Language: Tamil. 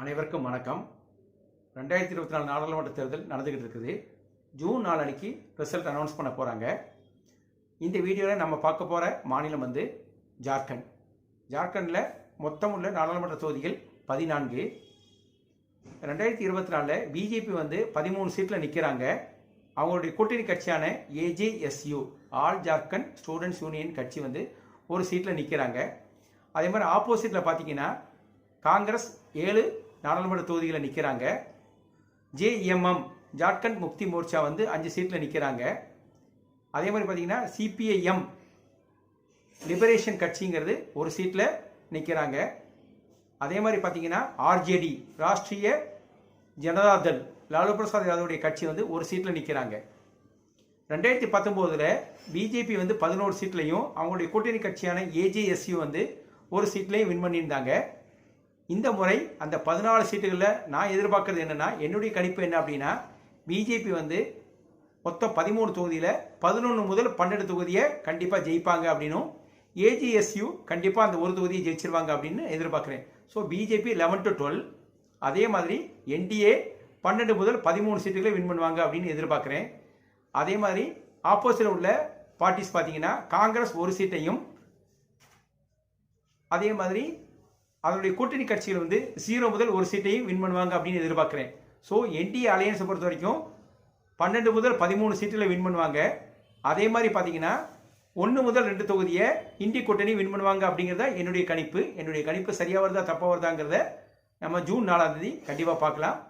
அனைவருக்கும் வணக்கம். 2024 நாடாளுமன்ற தேர்தல் நடந்துகிட்டு இருக்குது. ஜூன் 4 அன்னைக்கு ரிசல்ட் அனௌன்ஸ் பண்ண போகிறாங்க. இந்த வீடியோவில் நம்ம பார்க்க போகிற மாநிலம் வந்து ஜார்க்கண்ட். ஜார்க்கண்டில் மொத்தம் உள்ள நாடாளுமன்ற தொகுதிகள் 14. 2024 பிஜேபி வந்து 13 சீட்டில் நிற்கிறாங்க. அவங்களுடைய கூட்டணி கட்சியான ஏஜேஎஸ்யூ ஆல் ஜார்க்கண்ட் ஸ்டூடெண்ட்ஸ் யூனியன் கட்சி வந்து ஒரு சீட்டில் நிற்கிறாங்க. அதே மாதிரி ஆப்போசிட்டில் பார்த்தீங்கன்னா காங்கிரஸ் 7 நாடாளுமன்ற தொகுதிகளை நிற்கிறாங்க. ஜேஎம்எம் ஜார்க்கண்ட் முக்தி மோர்ச்சா வந்து 5 சீட்டில் நிற்கிறாங்க. அதே மாதிரி பார்த்தீங்கன்னா சிபிஐஎம் லிபரேஷன் கட்சிங்கிறது ஒரு சீட்டில் நிற்கிறாங்க. அதே மாதிரி பார்த்தீங்கன்னா ஆர்ஜேடி ராஷ்ட்ரிய ஜனதாதள் லாலு பிரசாத் யாதவுடைய கட்சி வந்து ஒரு சீட்டில் நிற்கிறாங்க. 2019 பிஜேபி வந்து 11 சீட்லையும் அவங்களுடைய கூட்டணி கட்சியான ஏஜேஎஸ்யூ வந்து ஒரு சீட்லையும் வின் பண்ணியிருந்தாங்க. இந்த முறை அந்த 14 சீட்டுகளில் நான் எதிர்பார்க்கறது என்னன்னா, என்னுடைய கணிப்பு என்ன அப்படின்னா, பிஜேபி வந்து மொத்தம் 13 தொகுதியில் 11 முதல் 12 தொகுதியை கண்டிப்பாக ஜெயிப்பாங்க அப்படின்னும், ஏஜிஎஸ்யூ கண்டிப்பாக அந்த ஒரு தொகுதியை ஜெயிச்சிருவாங்க அப்படின்னு எதிர்பார்க்குறேன். ஸோ பிஜேபி 11 to 12, அதே மாதிரி என்டிஏ 12 முதல் 13 சீட்டுகளை வின் பண்ணுவாங்க அப்படின்னு எதிர்பார்க்குறேன். அதே மாதிரி ஆப்போசிட்டில் உள்ள பார்ட்டிஸ் பார்த்தீங்கன்னா காங்கிரஸ் ஒரு சீட்டையும், அதே மாதிரி அதனுடைய கூட்டணி கட்சிகள் வந்து 0 முதல் 1 சீட்டையும் வின் பண்ணுவாங்க அப்படின்னு எதிர்பார்க்குறேன். ஸோ என்டிஏ அலையன்ஸை பொறுத்த வரைக்கும் 12 முதல் 13 சீட்டில் வின் பண்ணுவாங்க. அதே மாதிரி பார்த்தீங்கன்னா 1 முதல் 2 தொகுதியை இண்டி கூட்டணி வின் பண்ணுவாங்க அப்படிங்கிறத என்னுடைய கணிப்பு. என்னுடைய கணிப்பு சரியாக வருதா தப்பாக வருதாங்கிறத நம்ம ஜூன் 4 கண்டிப்பாக பார்க்கலாம்.